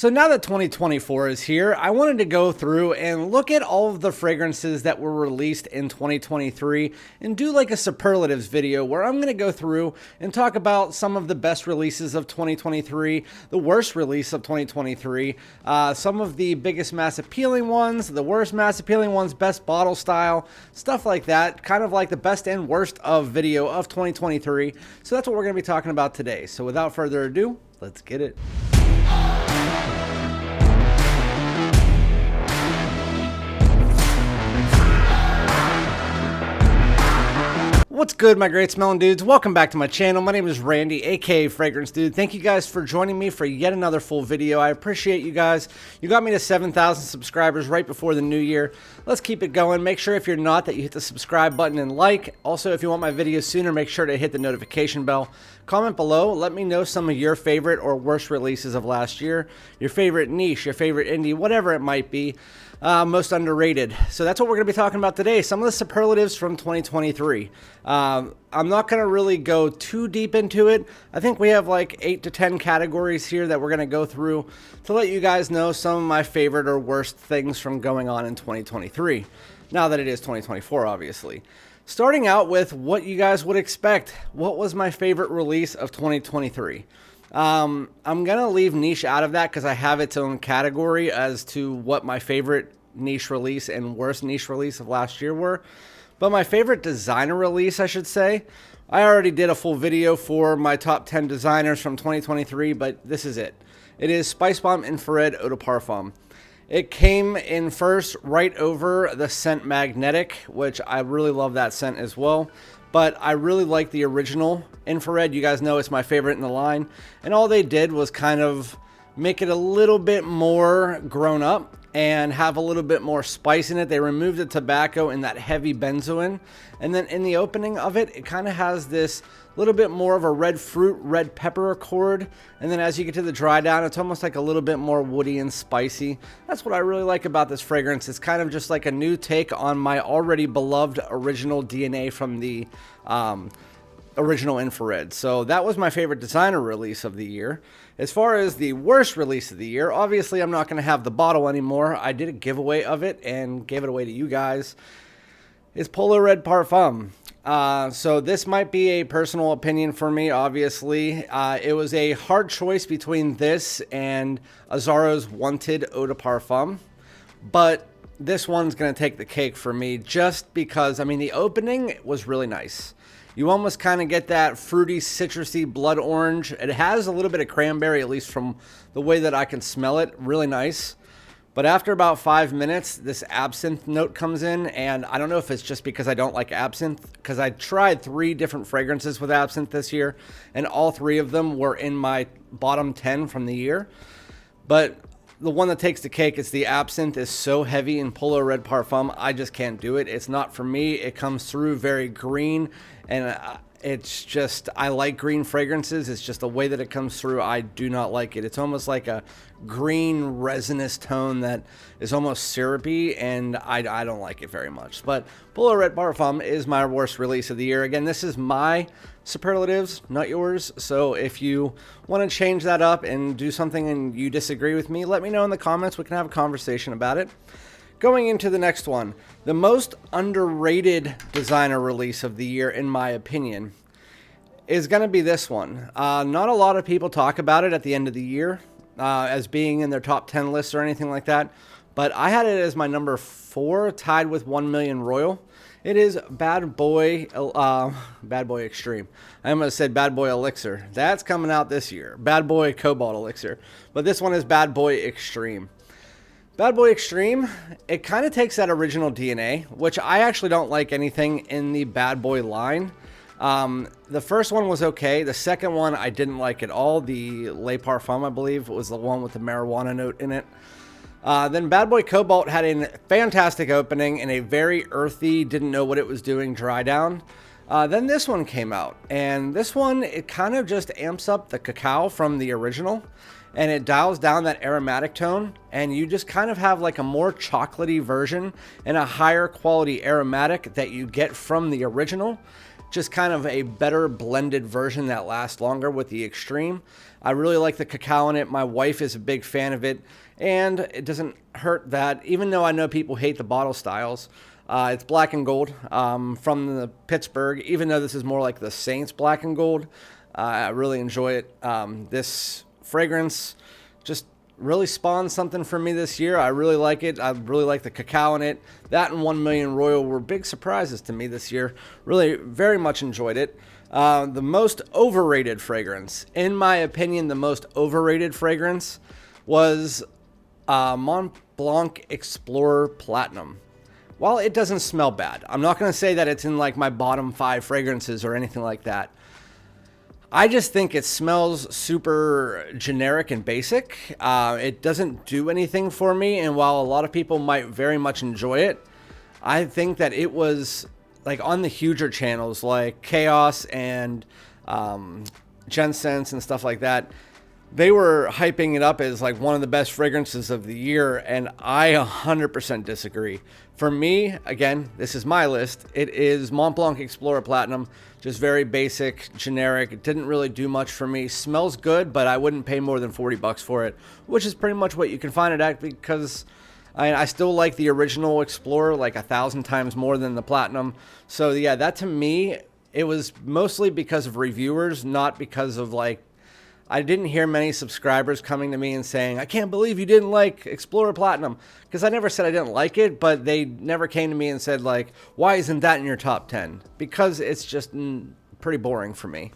So now that 2024 is here, I wanted to go through and look at all of the fragrances that were released in 2023 and do like a superlatives video where I'm going to go through and talk about some of the best releases of 2023, the worst release of 2023, some of the biggest mass appealing ones, the worst mass appealing ones, best bottle style, stuff like that, kind of like the best and worst of video of 2023. So that's what we're going to be talking about today. So without further ado, let's get it. What's good, my great smelling dudes? Welcome back to my channel. My name is Randy, aka Fragrance Dude. Thank you guys for joining me for yet another full video. I appreciate you guys. You got me to 7,000 subscribers right before the new year. Let's keep it going. Make sure if you're not that you hit the subscribe button and like. Also, if you want my videos sooner, make sure to hit the notification bell. Comment below. Let me know some of your favorite or worst releases of last year. Your favorite niche, your favorite indie, whatever it might be. Most underrated. So that's what we're going to be talking about today. Some of the superlatives from 2023. I'm not going to really go too deep into it. I think we have like 8 to 10 categories here that we're going to go through to let you guys know some of my favorite or worst things from going on in 2023. Now that it is 2024, obviously. Starting out with what you guys would expect. What was my favorite release of 2023? I'm going to leave niche out of that because I have its own category as to what my favorite niche release and worst niche release of last year were. But my favorite designer release, I should say, I already did a full video for my top 10 designers from 2023, but this is it. It is Spice Bomb Infrared Eau de Parfum. It came in first right over the scent Magnetic, which I really love that scent as well. But I really like the original Infrared. You guys know it's my favorite in the line. And all they did was kind of make it a little bit more grown up and have a little bit more spice in it. They removed the tobacco and that heavy benzoin. And then in the opening of it, it kind of has this little bit more of a red fruit, red pepper accord. And then as you get to the dry down, it's almost like a little bit more woody and spicy. That's what I really like about this fragrance. It's kind of just like a new take on my already beloved original DNA from the original Infrared. So that was my favorite designer release of the year. As far as the worst release of the year, obviously I'm not going to have the bottle anymore. I did a giveaway of it and gave it away to you guys. It's Polo Red Parfum. So this might be a personal opinion for me, obviously. It was a hard choice between this and Azzaro's Wanted Eau de Parfum. But this one's going to take the cake for me just because, I mean, the opening was really nice. You almost kind of get that fruity, citrusy blood orange. It has a little bit of cranberry, at least from the way that I can smell it. Really nice. But after about 5 minutes, this absinthe note comes in, and I don't know if it's just because I don't like absinthe, because I tried 3 different fragrances with absinthe this year, and all 3 of them were in my bottom 10 from the year. But the one that takes the cake is the absinthe is so heavy in Polo Red Parfum, I just can't do it. It's not for me. It comes through very green, and it's just, I like green fragrances. It's just the way that it comes through, I do not like it. It's almost like a green resinous tone that is almost syrupy, and I don't like it very much. But Polo Red Parfum is my worst release of the year. Again, this is my superlatives, not yours. So if you want to change that up and do something and you disagree with me, let me know in the comments. We can have a conversation about it. Going into the next one, the most underrated designer release of the year, in my opinion, is going to be this one. Not a lot of people talk about it at the end of the year as being in their top 10 lists or anything like that, but I had it as my number 4, tied with 1 Million Royal. It is Bad Boy Extreme. I almost said Bad Boy Elixir. That's coming out this year. Bad Boy Cobalt Elixir. But this one is Bad Boy Extreme. Bad Boy Extreme, it kind of takes that original DNA, which I actually don't like anything in the Bad Boy line. The first one was okay. The second one I didn't like at all. The Le Parfum, I believe, was the one with the marijuana note in it. Then Bad Boy Cobalt had a fantastic opening and a very earthy, didn't know what it was doing dry down. Then this one came out, and this one, it kind of just amps up the cacao from the original, and it dials down that aromatic tone, and you just kind of have like a more chocolatey version and a higher quality aromatic that you get from the original. just kind of a better blended version that lasts longer with the extreme. I really like the cacao in it. My wife is a big fan of it, and it doesn't hurt that, even though I know people hate the bottle styles, it's black and gold from the Pittsburgh, even though this is more like the Saints black and gold. I really enjoy it. This fragrance just really spawned something for me this year. I really like it. I really like the cacao in it. That and 1 Million Royal were big surprises to me this year. Really, very much enjoyed it. The most overrated fragrance, in my opinion, the most overrated fragrance was Mont Blanc Explorer Platinum. While it doesn't smell bad, I'm not going to say that it's in like my bottom 5 fragrances or anything like that. I just think it smells super generic and basic. It doesn't do anything for me, and while a lot of people might very much enjoy it, I think that it was like on the huger channels like Chaos and Gensense and stuff like that. They were hyping it up as like one of the best fragrances of the year, and I 100% disagree. For me, again, this is my list. It is Mont Blanc Explorer Platinum, just very basic, generic. It didn't really do much for me. Smells good, but I wouldn't pay more than 40 bucks for it, which is pretty much what you can find it at, because I still like the original Explorer like 1,000 times more than the Platinum. So yeah, that to me, it was mostly because of reviewers, not because of like, I didn't hear many subscribers coming to me and saying, I can't believe you didn't like Explorer Platinum, because I never said I didn't like it, but they never came to me and said like, why isn't that in your top 10? Because it's just pretty boring for me.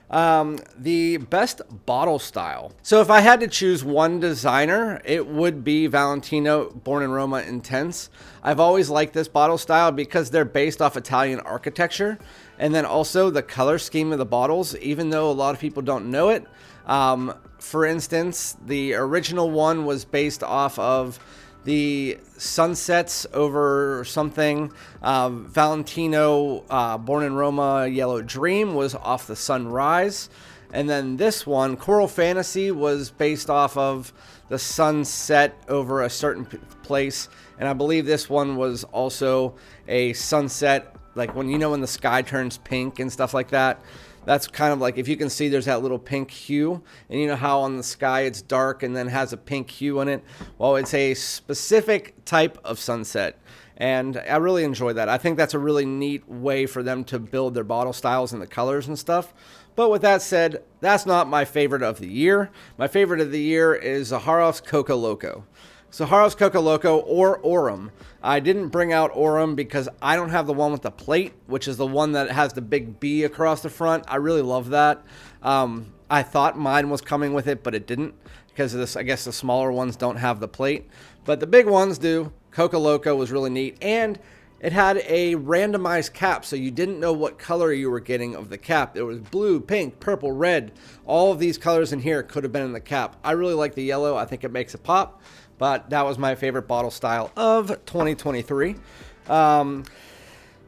The best bottle style. So if I had to choose one designer, it would be Valentino Born in Roma Intense. I've always liked this bottle style because they're based off Italian architecture, and then also the color scheme of the bottles, even though a lot of people don't know it. For instance, the original one was based off of the sunsets over something. Valentino Born in Roma Yellow Dream was off the sunrise. And then this one, Coral Fantasy, was based off of the sunset over a certain place. And I believe this one was also a sunset, like when, you know, when the sky turns pink and stuff like that. That's kind of like, if you can see, there's that little pink hue, and you know how on the sky it's dark and then has a pink hue in it. Well, it's a specific type of sunset, and I really enjoy that. I think that's a really neat way for them to build their bottle styles and the colors and stuff. But with that said, that's not my favorite of the year. My favorite of the year is Zaharov's Coco Loco. Zaharov's Coco Loco or Aurum. I didn't bring out Aurum because I don't have the one with the plate, which is the one that has the big B across the front. I really love that. I thought mine was coming with it, but it didn't, because of this. I guess the smaller ones don't have the plate, but the big ones do. Coco Loco was really neat, and it had a randomized cap, so you didn't know what color you were getting of the cap. There was blue, pink, purple, red. All of these colors in here could have been in the cap. I really like the yellow. I think it makes it pop. But that was my favorite bottle style of 2023. The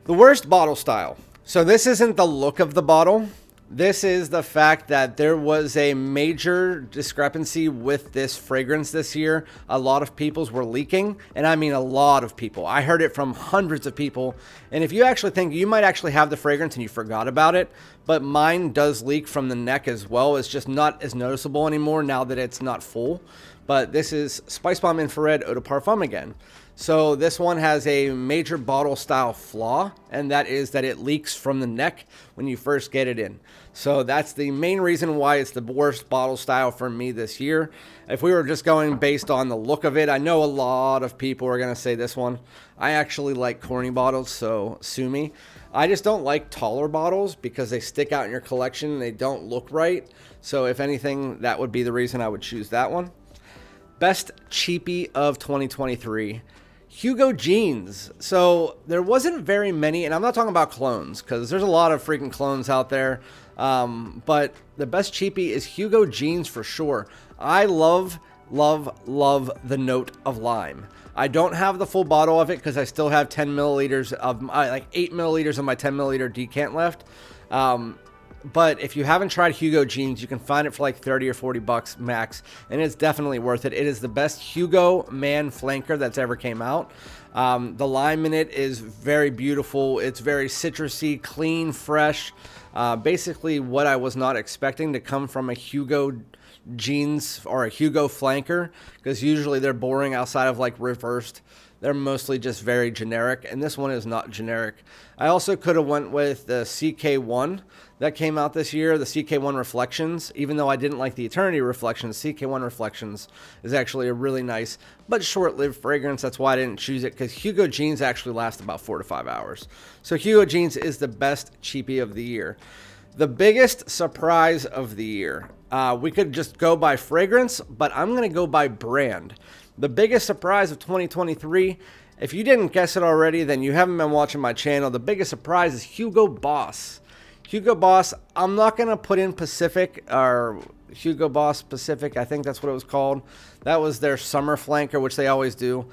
worst bottle style. So this isn't the look of the bottle. This is the fact that there was a major discrepancy with this fragrance this year. A lot of people's were leaking, and I mean a lot of people. I heard it from hundreds of people. And if you actually think, you might actually have the fragrance and you forgot about it, but mine does leak from the neck as well. It's just not as noticeable anymore now that it's not full. But this is Spice Bomb Infrared Eau de Parfum again. So this one has a major bottle style flaw, and that is that it leaks from the neck when you first get it in. So that's the main reason why it's the worst bottle style for me this year. If we were just going based on the look of it, I know a lot of people are going to say this one. I actually like corny bottles, so sue me. I just don't like taller bottles because they stick out in your collection and they don't look right. So if anything, that would be the reason I would choose that one. Best cheapie of 2023. Hugo Jeans. So there wasn't very many, and I'm not talking about clones because there's a lot of freaking clones out there. But the best cheapie is Hugo Jeans for sure. I love the note of lime. I don't have the full bottle of it because I still have 10 milliliters of like 8 milliliters of my 10 milliliter decant left. But if you haven't tried Hugo Jeans, you can find it for like 30 or 40 bucks max, and it's definitely worth it. It is the best Hugo man flanker that's ever came out. The lime in it is very beautiful. It's very citrusy, clean, fresh. Basically what I was not expecting to come from a Hugo jeans or a Hugo flanker, because usually they're boring outside of like reversed. They're mostly just very generic, and this one is not generic. I also could have went with the CK1 that came out this year, the CK1 Reflections. Even though I didn't like the Eternity Reflections, CK1 Reflections is actually a really nice but short-lived fragrance. That's why I didn't choose it, because Hugo Jeans actually last about 4 to 5 hours. So Hugo Jeans is the best cheapie of the year. The biggest surprise of the year. We could just go by fragrance, but I'm going to go by brand. The biggest surprise of 2023, if you didn't guess it already, then you haven't been watching my channel. The biggest surprise is Hugo Boss. Hugo Boss, I'm not going to put in Pacific, or Hugo Boss Pacific, I think that's what it was called. That was their summer flanker, which they always do.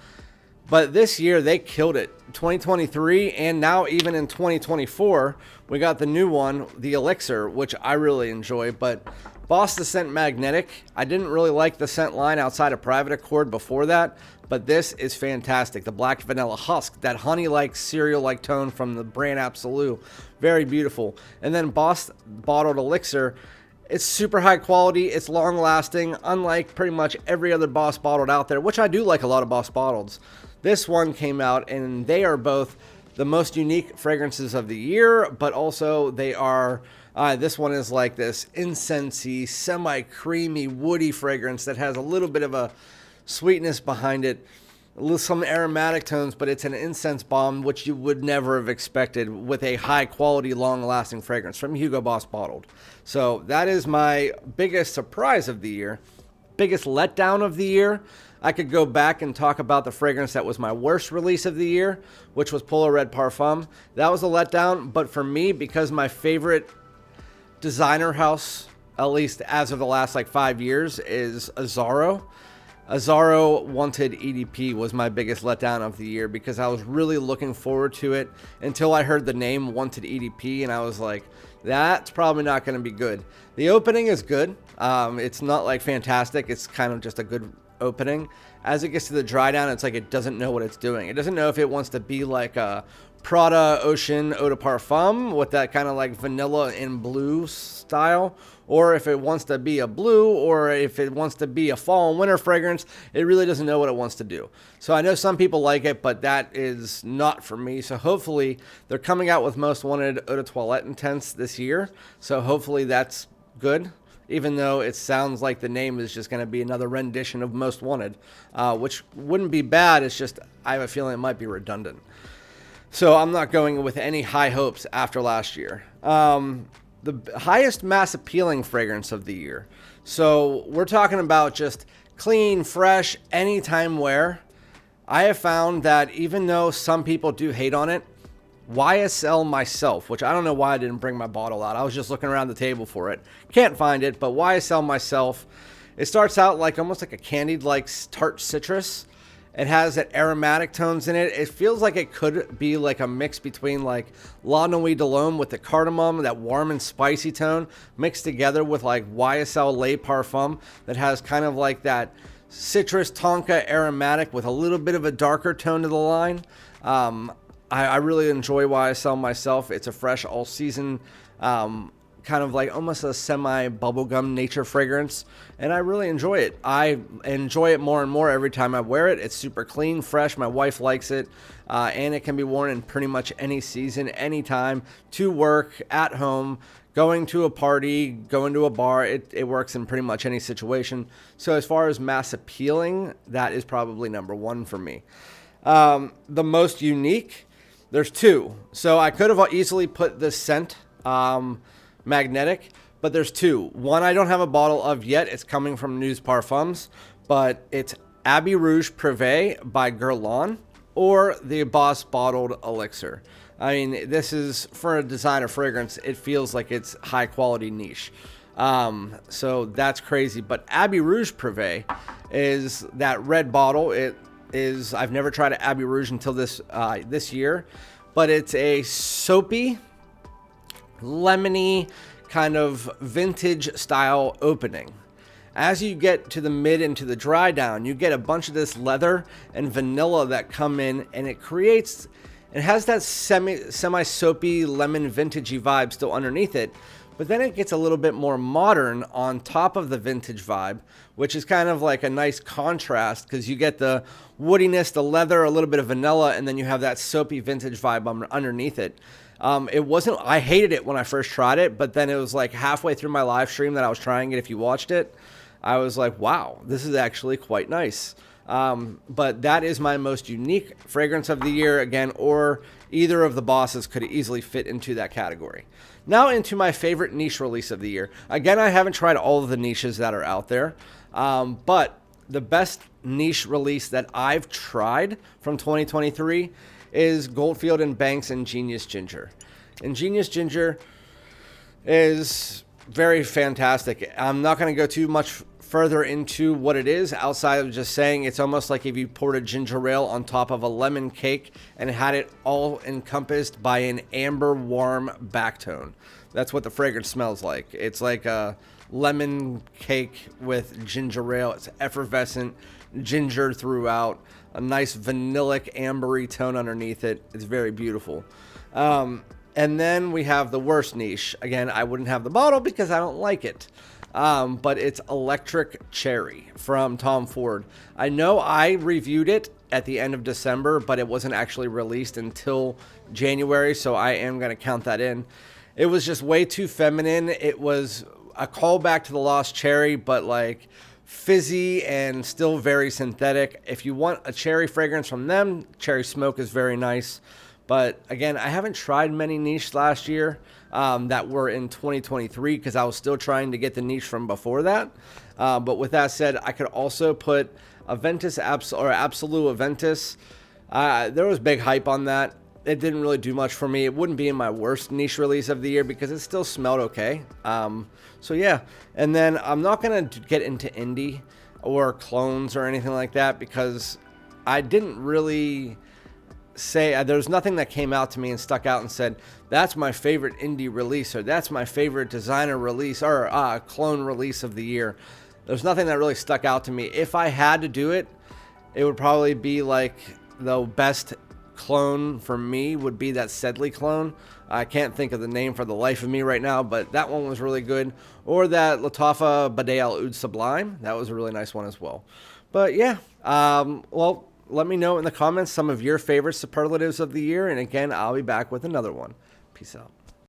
But this year, they killed it. 2023, and now even in 2024, we got the new one, the Elixir, which I really enjoy. But Boss the Scent Magnetic, I didn't really like the scent line outside of Private Accord before that, but this is fantastic. The black vanilla husk, that honey-like, cereal-like tone from the brand Absolute, very beautiful. And then Boss Bottled Elixir, it's super high quality, it's long lasting, unlike pretty much every other Boss Bottled out there, which I do like a lot of Boss Bottleds. This one came out, and they are both the most unique fragrances of the year, but also they are... this one is like this incensey, semi-creamy, woody fragrance that has a little bit of a sweetness behind it, some aromatic tones, but it's an incense bomb, which you would never have expected with a high-quality, long-lasting fragrance from Hugo Boss Bottled. So that is my biggest surprise of the year. Biggest letdown of the year. I could go back and talk about the fragrance that was my worst release of the year, which was Polo Red Parfum. That was a letdown, but for me, because my favorite designer house, at least as of the last like 5 years, is Azzaro. Azzaro Wanted EDP was my biggest letdown of the year, because I was really looking forward to it until I heard the name Wanted EDP, and I was like, that's probably not going to be good. The opening is good. It's not like fantastic. It's kind of just a good opening. As it gets to the dry down, it's like it doesn't know what it's doing. It doesn't know if it wants to be like a Prada Ocean Eau de Parfum with that kind of like vanilla and blue style, or if it wants to be a blue, or if it wants to be a fall and winter fragrance. It really doesn't know what it wants to do. So I know some people like it, but that is not for me. So hopefully they're coming out with Most Wanted Eau de Toilette Intense this year. So hopefully that's good, even though it sounds like the name is just going to be another rendition of Most Wanted, which wouldn't be bad. It's just I have a feeling it might be redundant. So I'm not going with any high hopes after last year. The highest mass appealing fragrance of the year. So we're talking about just clean, fresh, anytime wear. I have found that even though some people do hate on it, YSL Myself, which I don't know why I didn't bring my bottle out. I was just looking around the table for it. Can't find it, but YSL Myself, it starts out like almost like a candied like tart citrus. It has that aromatic tones in it. It feels like it could be like a mix between like La Nuit de l'Homme with the cardamom, that warm and spicy tone, mixed together with like YSL Le Parfum that has kind of like that citrus tonka aromatic with a little bit of a darker tone to the line. I really enjoy YSL Myself. It's a fresh all season, kind of like almost a semi bubblegum nature fragrance, and I really enjoy it. I enjoy it more and more every time I wear it. It's super clean, fresh. My wife likes it, and it can be worn in pretty much any season, anytime, to work, at home, going to a party, going to a bar. It works in pretty much any situation. So as far as mass appealing, that is probably number one for me. The most unique, there's two. So I could have easily put this scent Magnetic, but there's two. One I don't have a bottle of yet. It's coming from News Parfums, but it's Abbey Rouge Privé by Guerlain, or the Boss Bottled Elixir. I mean, this is, for a designer fragrance, it feels like it's high quality niche. So that's crazy. But Abbey Rouge Privé is that red bottle. It is, I've never tried an Abbey Rouge until this year, but it's a soapy, lemony, kind of vintage style opening. As you get to the mid and to the dry down, you get a bunch of this leather and vanilla that come in, and it has that semi-soapy lemon vintagey vibe still underneath it, but then it gets a little bit more modern on top of the vintage vibe, which is kind of like a nice contrast because you get the woodiness, the leather, a little bit of vanilla, and then you have that soapy vintage vibe underneath it. I hated it when I first tried it, but then it was like halfway through my live stream that I was trying it. If you watched it, I was like, wow, this is actually quite nice. But that is my most unique fragrance of the year, again, or either of the bosses could easily fit into that category. Now into my favorite niche release of the year. Again, I haven't tried all of the niches that are out there, but the best niche release that I've tried from 2023 is Goldfield and Banks Ingenious Ginger. Ingenious Ginger is very fantastic. I'm not going to go too much further into what it is outside of just saying it's almost like if you poured a ginger ale on top of a lemon cake and had it all encompassed by an amber warm backtone. That's what the fragrance smells like. It's like a lemon cake with ginger ale. It's effervescent, ginger throughout, a nice vanillic ambery tone underneath it. It's very beautiful. And then we have the worst niche. Again, I wouldn't have the bottle because I don't like it. But it's Electric Cherry from Tom Ford. I know I reviewed it at the end of December, but it wasn't actually released until January, so I am going to count that in. It was just way too feminine. It was a callback to the Lost Cherry, but like fizzy and still very synthetic. If you want a cherry fragrance from them, Cherry Smoke is very nice. But again, I haven't tried many niche last year that were in 2023 because I was still trying to get the niche from before that. But with that said, I could also put Aventus Absolute Aventus. There was big hype on that. It didn't really do much for me. It wouldn't be in my worst niche release of the year because it still smelled okay. So yeah, and then I'm not going to get into indie or clones or anything like that because I didn't really say there's nothing that came out to me and stuck out and said that's my favorite indie release or that's my favorite designer release or clone release of the year. There's nothing that really stuck out to me. If I had to do it, it would probably be like the best clone for me would be that Sedley clone. I can't think of the name for the life of me right now, but that one was really good. Or that Lattafa Badé Al Oud Sublime. That was a really nice one as well. But yeah, well, let me know in the comments some of your favorite superlatives of the year. And again, I'll be back with another one. Peace out.